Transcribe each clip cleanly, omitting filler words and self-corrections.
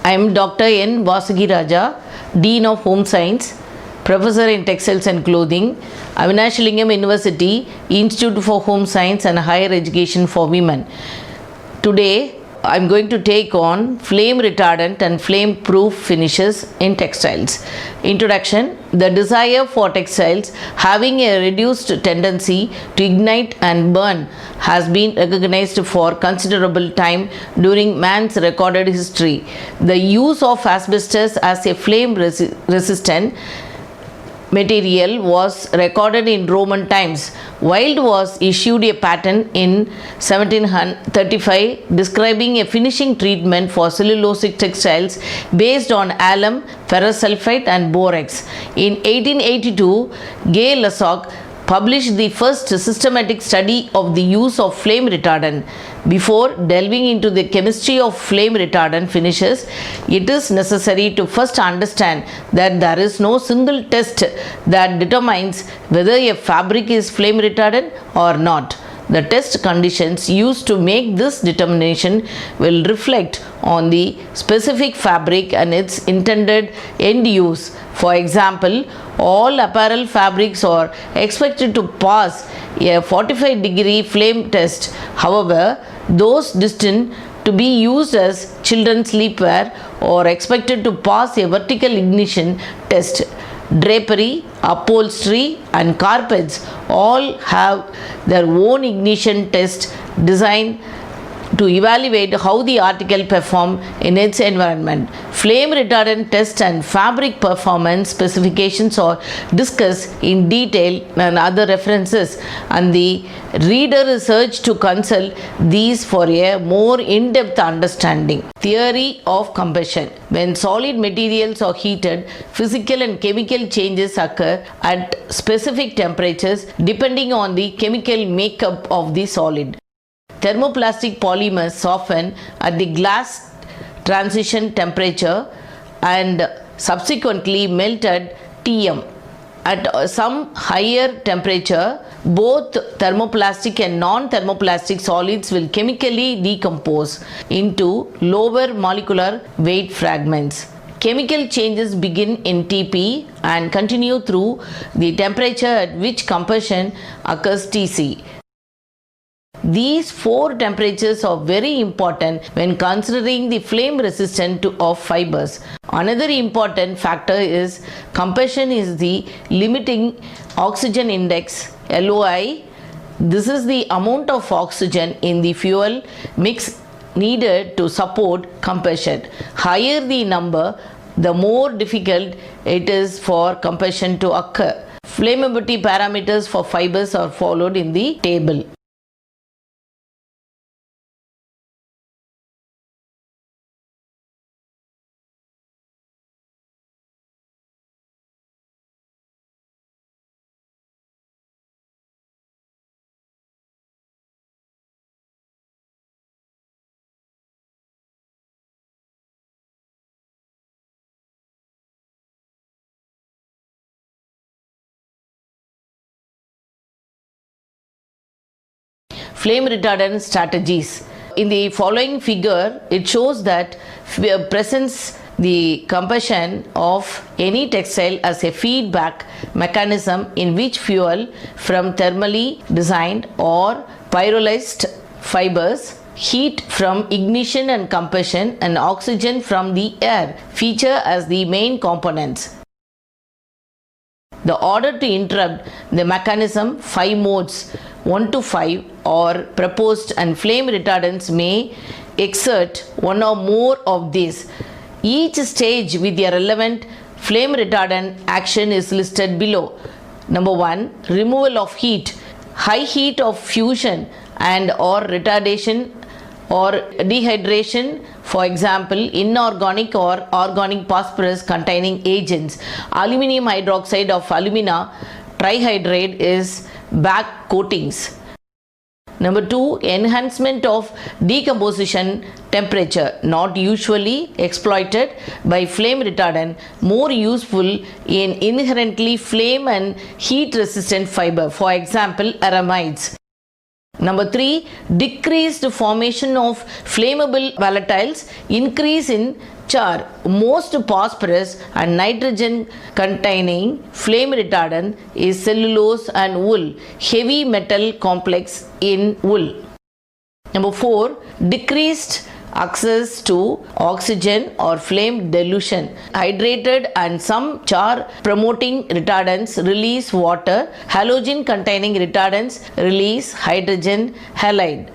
I am Dr. N. Vasagi Raja, Dean of Home Science, Professor in Textiles and Clothing, Avinashilingam University, Institute for Home Science and Higher Education for Women. Today, I am going to take on flame retardant and flame proof finishes in textiles. Introduction. The desire for textiles having a reduced tendency to ignite and burn has been recognized for considerable time during man's recorded history. The use of asbestos as a flame resistant material was recorded in Roman times. Wilde was issued a patent in 1735 describing a finishing treatment for cellulosic textiles based on alum, ferrous sulfate and borax. In 1882, Gay Lussac published the first systematic study of the use of flame retardant. Before delving into the chemistry of flame retardant finishes, it is necessary to first understand that there is no single test that determines whether a fabric is flame retardant or not. The test conditions used to make this determination will reflect on the specific fabric and its intended end use. For example, all apparel fabrics are expected to pass a 45-degree flame test. However, those destined to be used as children's sleepwear are expected to pass a vertical ignition test. Drapery, upholstery and carpets all have their own ignition test designed to evaluate how the article perform in its environment. Flame retardant test and fabric performance specifications are discussed in detail and other references, and the reader is urged to consult these for a more in-depth understanding. Theory of combustion. When solid materials are heated, physical and chemical changes occur at specific temperatures depending on the chemical makeup of the solid. Thermoplastic polymers soften at the glass transition temperature and subsequently melt at Tm. At some higher temperature, both thermoplastic and non-thermoplastic solids will chemically decompose into lower molecular weight fragments. Chemical changes begin in Tp and continue through the temperature at which combustion occurs Tc. These four temperatures are very important when considering the flame resistance of fibers. Another important factor is combustion is the limiting oxygen index LOI. This is the amount of oxygen in the fuel mix needed to support combustion. Higher the number, the more difficult it is for combustion to occur. Flammability parameters for fibers are followed in the table. Flame retardant strategies. In the following figure, it shows that presents the combustion of any textile as a feedback mechanism in which fuel from thermally designed or pyrolyzed fibers, heat from ignition and combustion, and oxygen from the air feature as the main components. The order to interrupt the mechanism, 5 modes 1 to 5 are proposed, and flame retardants may exert one or more of these. Each stage with the relevant flame retardant action is listed below. Number 1. Removal of heat. High heat of fusion and or retardation or dehydration, for example inorganic or organic phosphorus containing agents. Aluminum hydroxide of alumina trihydrate is back coatings. Number 2. Enhancement of decomposition temperature, not usually exploited by flame retardant, more useful in inherently flame and heat resistant fiber, for example aramides. Number 3, decreased formation of flammable volatiles, increase in char. Most phosphorus and nitrogen containing flame retardant is cellulose and wool, heavy metal complex in wool. Number 4, decreased access to oxygen or flame dilution. Hydrated and some char promoting retardants release water. Halogen containing retardants release hydrogen halide.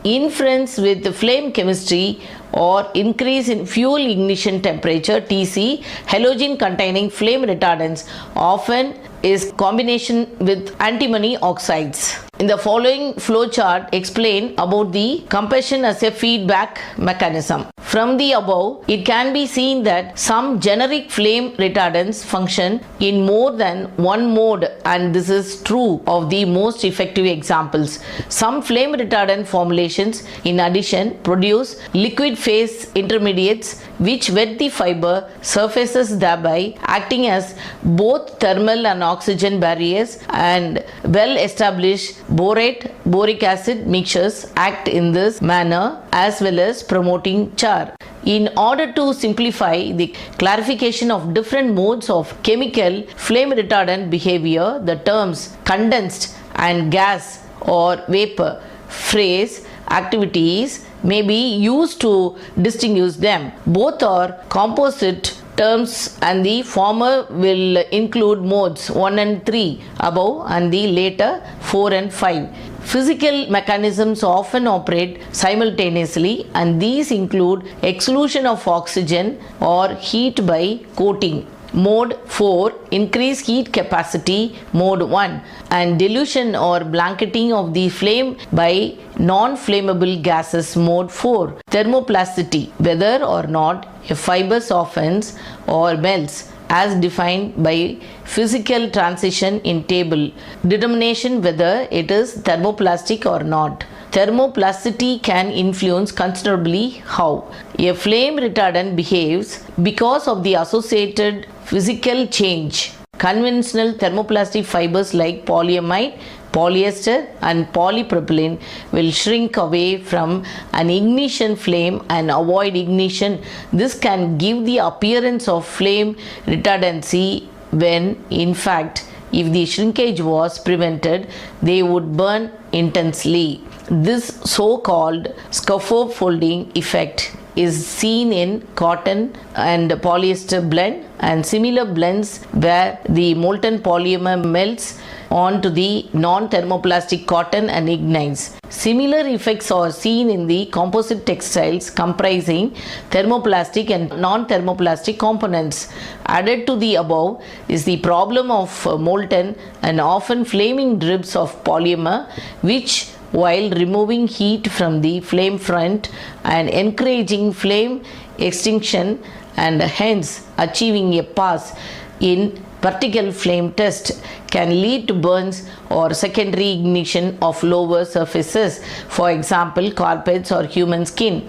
Inference with flame chemistry or increase in fuel ignition temperature TC, halogen containing flame retardants often is combination with antimony oxides. In the following flow chart, explain about the combustion as a feedback mechanism. From the above, it can be seen that some generic flame retardants function in more than one mode, and this is true of the most effective examples. Some flame retardant formulations, in addition, produce liquid phase intermediates which wet the fiber surfaces, thereby acting as both thermal and oxygen barriers, and well-established borate boric acid mixtures act in this manner as well as promoting char. In order to simplify the clarification of different modes of chemical flame retardant behavior, the terms condensed and gas or vapor phase activities may be used to distinguish them. Both are composite terms and the former will include modes 1 and 3 above and the later 4 and 5. Physical mechanisms often operate simultaneously, and these include exclusion of oxygen or heat by coating. Mode 4, increase heat capacity, mode 1, and dilution or blanketing of the flame by non-flammable gases, mode 4. Thermoplasticity, whether or not a fiber softens or melts as defined by physical transition in table. Determination whether it is thermoplastic or not. Thermoplasticity can influence considerably how a flame retardant behaves because of the associated physical change. Conventional thermoplastic fibers like polyamide, polyester and polypropylene will shrink away from an ignition flame and avoid ignition. This can give the appearance of flame retardancy when in fact if the shrinkage was prevented they would burn intensely. This so-called scaffolding effect is seen in cotton and polyester blend and similar blends where the molten polymer melts onto the non-thermoplastic cotton and ignites. Similar effects are seen in the composite textiles comprising thermoplastic and non-thermoplastic components. Added to the above is the problem of molten and often flaming drips of polymer which, while removing heat from the flame front and encouraging flame extinction and hence achieving a pass in vertical flame test, can lead to burns or secondary ignition of lower surfaces, for example carpets or human skin.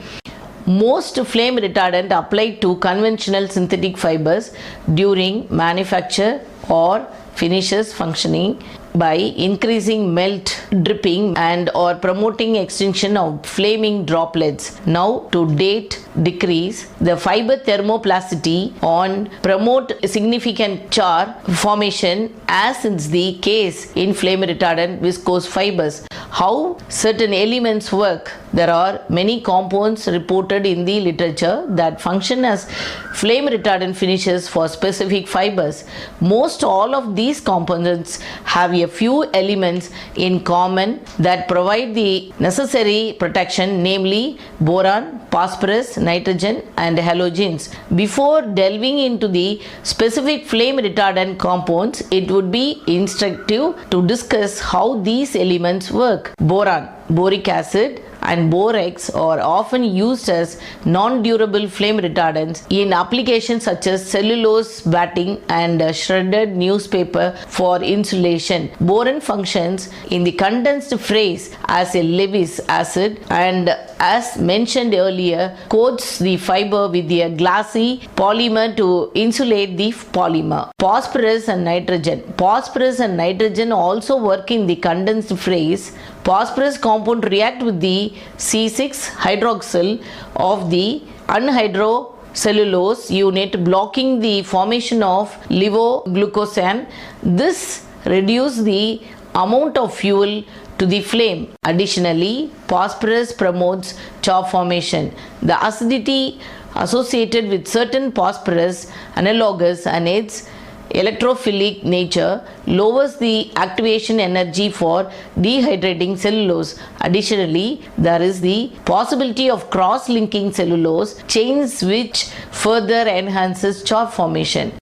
Most flame retardant applied to conventional synthetic fibers during manufacture or finishes functioning by increasing melt, dripping and or promoting extinction of flaming droplets. Now to date decrease the fiber thermoplasticity on promote significant char formation as is the case in flame retardant viscose fibers. How certain elements work. There are many compounds reported in the literature that function as flame retardant finishes for specific fibers. Most all of these components have a few elements in common that provide the necessary protection, namely boron, phosphorus, nitrogen and halogens. Before delving into the specific flame retardant compounds, it would be instructive to discuss how these elements work. Boron, boric acid and borax are often used as non-durable flame retardants in applications such as cellulose batting and shredded newspaper for insulation. Boron functions in the condensed phase as a Lewis acid and, as mentioned earlier, coats the fiber with a glassy polymer to insulate the polymer. Phosphorus and nitrogen. Phosphorus and nitrogen also work in the condensed phase Phosphorus compound react with the C6 hydroxyl of the anhydrocellulose unit, blocking the formation of levoglucosan. This reduces the amount of fuel to the flame. Additionally, phosphorus promotes char formation. The acidity associated with certain phosphorus analogues and its electrophilic nature lowers the activation energy for dehydrating cellulose. Additionally, there is the possibility of cross-linking cellulose chains which further enhances char formation.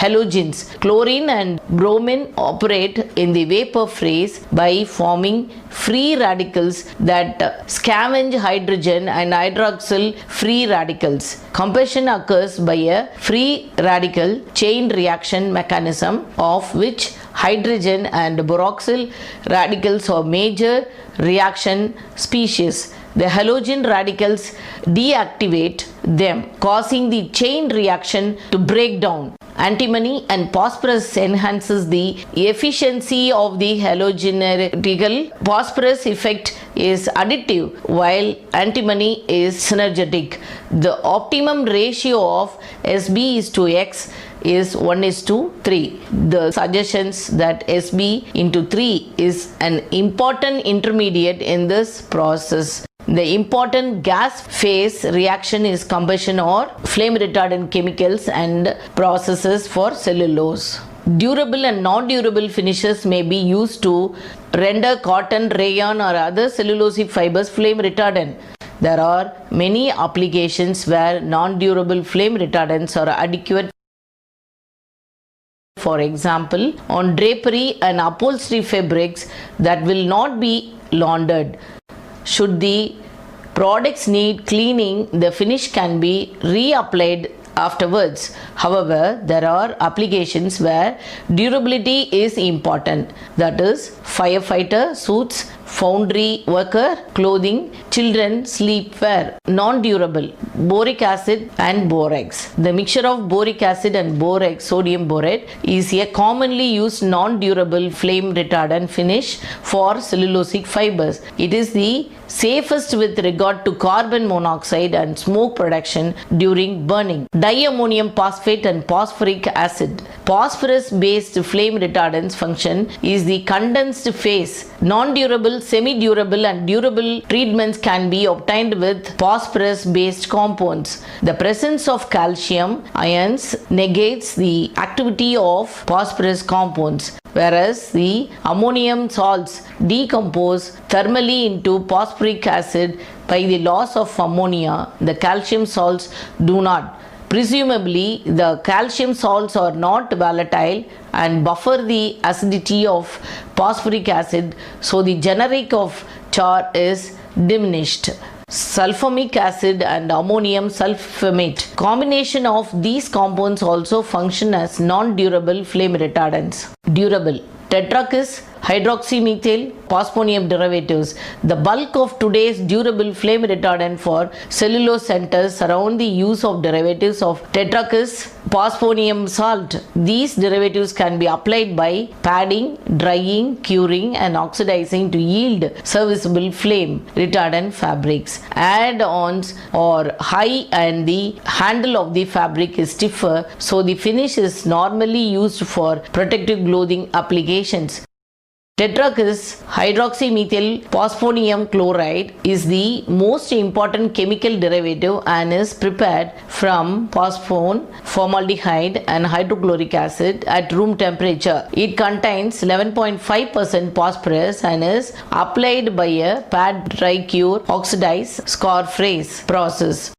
Halogens. Chlorine and bromine operate in the vapor phase by forming free radicals that scavenge hydrogen and hydroxyl free radicals. Combustion occurs by a free radical chain reaction mechanism of which hydrogen and boraxyl radicals are major reaction species. The halogen radicals deactivate them, causing the chain reaction to break down. Antimony and phosphorus enhances the efficiency of the halogenetic. Phosphorus effect is additive while antimony is synergetic. The optimum ratio of Sb is to X is 1:3. The suggestions that Sb into 3 is an important intermediate in this process. The important gas phase reaction is combustion or flame retardant chemicals and processes for cellulose. Durable and non-durable finishes may be used to render cotton, rayon or other cellulosic fibers flame retardant. There are many applications where non-durable flame retardants are adequate. For example, on drapery and upholstery fabrics that will not be laundered. Should the products need cleaning, the finish can be reapplied afterwards. However, there are applications where durability is important. That is, firefighter suits, foundry worker clothing, children sleepwear. Non-durable, boric acid and borax. The mixture of boric acid and borax, sodium borate, is a commonly used non-durable flame retardant finish for cellulosic fibers. It is the safest with regard to carbon monoxide and smoke production during burning. Diammonium phosphate and phosphoric acid. Phosphorus-based flame retardants function is the condensed phase. Non-durable, semi-durable and durable treatments can be obtained with phosphorus-based compounds. The presence of calcium ions negates the activity of phosphorus compounds, whereas the ammonium salts decompose thermally into phosphoric acid by the loss of ammonia. The calcium salts do not. Presumably, the calcium salts are not volatile and buffer the acidity of phosphoric acid, so the generic of char is diminished. Sulfamic acid and ammonium sulfamate. Combination of these compounds also function as non-durable flame retardants. Durable. Tetrakis, hydroxymethyl, phosphonium derivatives. The bulk of today's durable flame retardant for cellulose centers around the use of derivatives of tetrakis phosphonium salt. These derivatives can be applied by padding, drying, curing and oxidizing to yield serviceable flame retardant fabrics. Add-ons are high and the handle of the fabric is stiffer, so the finish is normally used for protective clothing applications. Tetrakis hydroxymethyl phosphonium chloride is the most important chemical derivative and is prepared from phosphone, formaldehyde and hydrochloric acid at room temperature. It contains 11.5% phosphorus and is applied by a pad, dry, cure, oxidize, scar phrase process.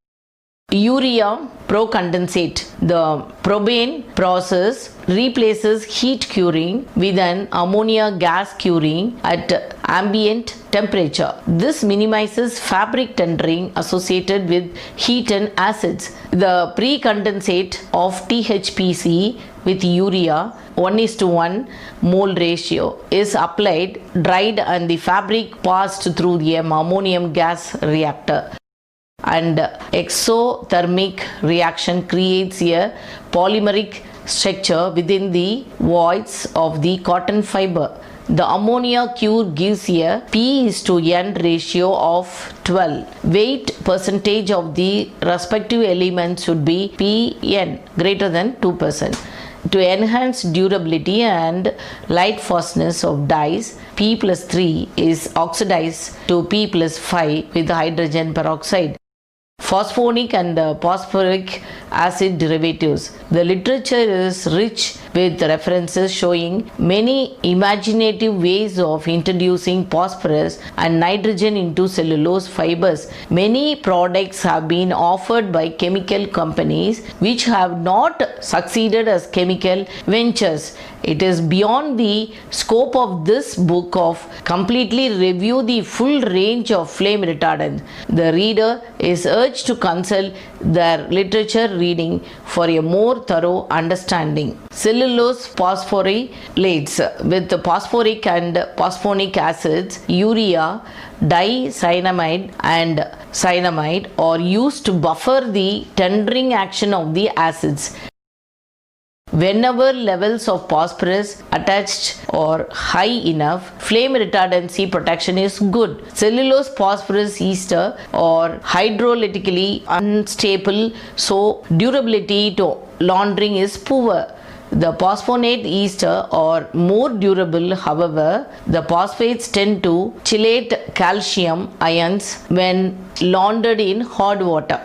Urea procondensate. The propane process replaces heat curing with an ammonia gas curing at ambient temperature. This minimizes fabric tendering associated with heat and acids. The precondensate of THPC with urea 1:1 mole ratio is applied, dried and the fabric passed through the ammonium gas reactor. And exothermic reaction creates a polymeric structure within the voids of the cotton fiber. The ammonia cure gives a P is to N ratio of 12. Weight percentage of the respective elements should be Pn greater than 2%. To enhance durability and light fastness of dyes, P plus 3 is oxidized to P plus 5 with hydrogen peroxide. Phosphonic and phosphoric acid derivatives. The literature is rich with references showing many imaginative ways of introducing phosphorus and nitrogen into cellulose fibers. Many products have been offered by chemical companies which have not succeeded as chemical ventures. It is beyond the scope of this book of completely review the full range of flame retardants. The reader is urged to consult their literature reading for a more thorough understanding. Cellulose phosphorylates with phosphoric and phosphonic acids, urea, dicyanamide and cyanamide are used to buffer the tendering action of the acids. Whenever levels of phosphorus attached are high enough, flame retardancy protection is good. Cellulose phosphorus ester are hydrolytically unstable, so durability to laundering is poor. The phosphonate ester are more durable, however, the phosphates tend to chelate calcium ions when laundered in hot water.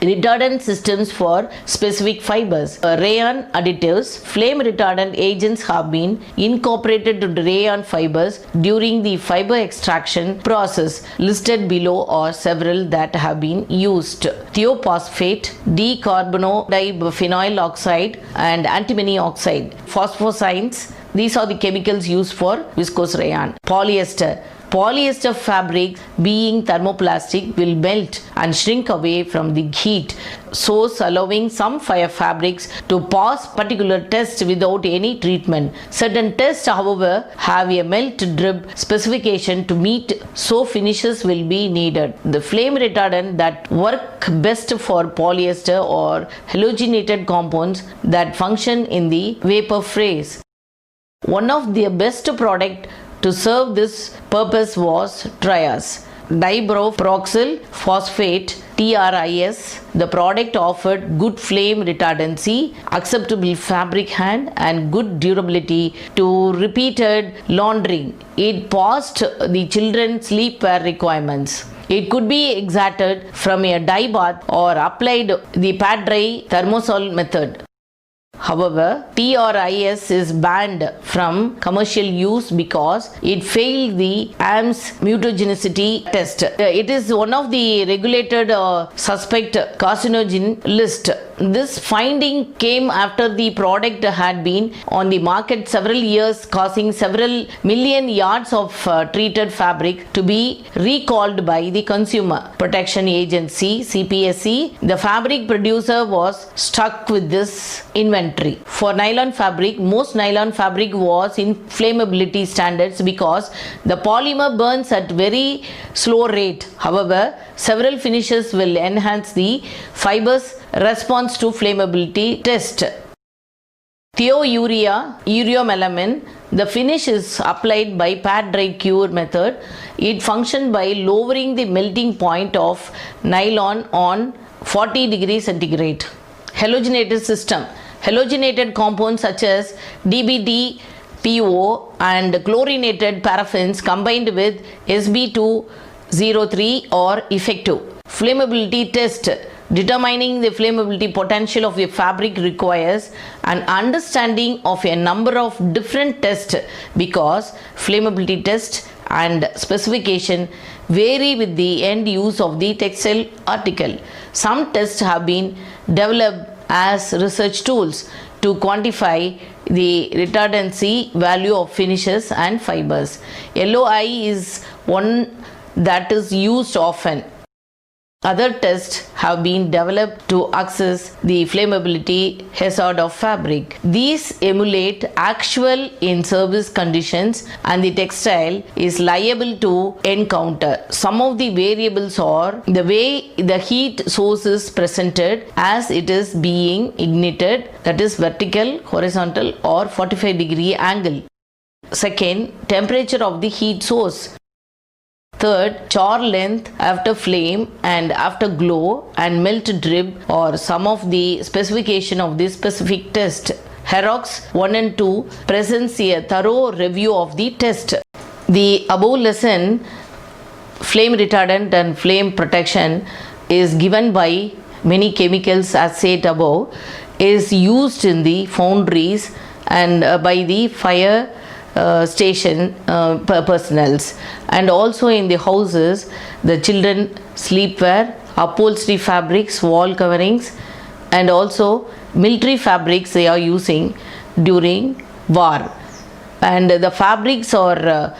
Retardant systems for specific fibers. Rayon additives. Flame retardant agents have been incorporated to rayon fibers during the fiber extraction process. Listed below are several that have been used. Thiophosphate, dicarbonodiphenyl oxide and antimony oxide. Phosphocyanins. These are the chemicals used for viscose rayon. Polyester. Polyester fabric, being thermoplastic, will melt and shrink away from the heat, so allowing some fabrics to pass particular tests without any treatment. Certain tests, however, have a melt drip specification to meet, so finishes will be needed. The flame retardant that work best for polyester or halogenated compounds that function in the vapor phase. One of the best product to serve this purpose was Trias. Dibrofloxyl phosphate TRIS. The product offered good flame retardancy, acceptable fabric hand and good durability to repeated laundering. It passed the children's sleepwear requirements. It could be extracted from a dye bath or applied the pad dry thermosol method. However, TRIS is banned from commercial use because it failed the AMS mutagenicity test. It is one of the regulated suspect carcinogen list. This finding came after the product had been on the market several years, causing several million yards of treated fabric to be recalled by the Consumer Protection Agency CPSC. The fabric producer was stuck with this inventory. For nylon fabric, most nylon fabric was in flammability standards because the polymer burns at very slow rate. However, several finishes will enhance the fiber's response to flammability test. Thiourea, ureomelamine. The finish is applied by pad dry cure method. It functions by lowering the melting point of nylon on 40 degrees centigrade. Halogenated system. Halogenated compounds such as DBD, PO and chlorinated paraffins combined with SB203 are effective. Flammability test. Determining the flammability potential of a fabric requires an understanding of a number of different tests because flammability test and specification vary with the end use of the textile article. Some tests have been developed as research tools to quantify the retardancy value of finishes and fibers. LOI is one that is used often. Other tests have been developed to assess the flammability hazard of fabric. These emulate actual in-service conditions and the textile is liable to encounter. Some of the variables are the way the heat source is presented as it is being ignited, that is vertical, horizontal or 45-degree angle. Second, temperature of the heat source. Third, char length after flame and after glow and melt drip or some of the specification of this specific test. HEROX 1 and 2 presents a thorough review of the test. The above lesson, flame retardant and flame protection, is given by many chemicals as said above, is used in the foundries and by the fire station personnels, and also in the houses, the children sleepwear, upholstery fabrics, wall coverings, and also military fabrics they are using during war. And the fabrics are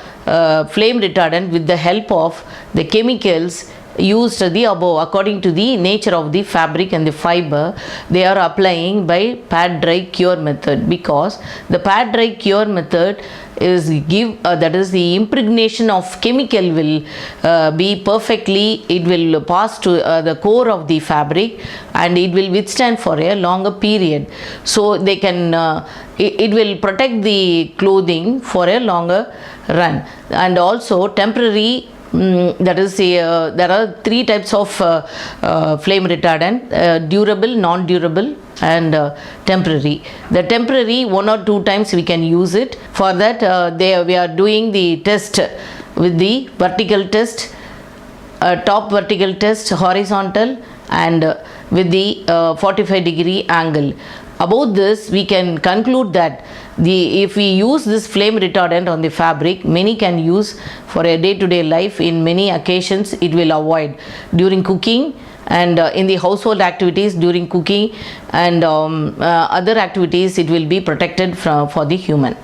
flame retardant with the help of the chemicals used the above. According to the nature of the fabric and the fiber, they are applying by pat dry cure method, because the pat dry cure method is that is the impregnation of chemical will be perfectly, it will pass to the core of the fabric and it will withstand for a longer period, so they can it will protect the clothing for a longer run. And also temporary, that is there are three types of flame retardant: durable, non-durable, and temporary. The temporary, 1 or 2 times we can use it. For that we are doing the test with the vertical test, top vertical test, horizontal, and with the 45-degree angle. About this, we can conclude that if we use this flame retardant on the fabric, many can use for a day-to-day life. In many occasions, it will avoid during cooking and in the household activities during cooking and other activities. It will be protected for the human.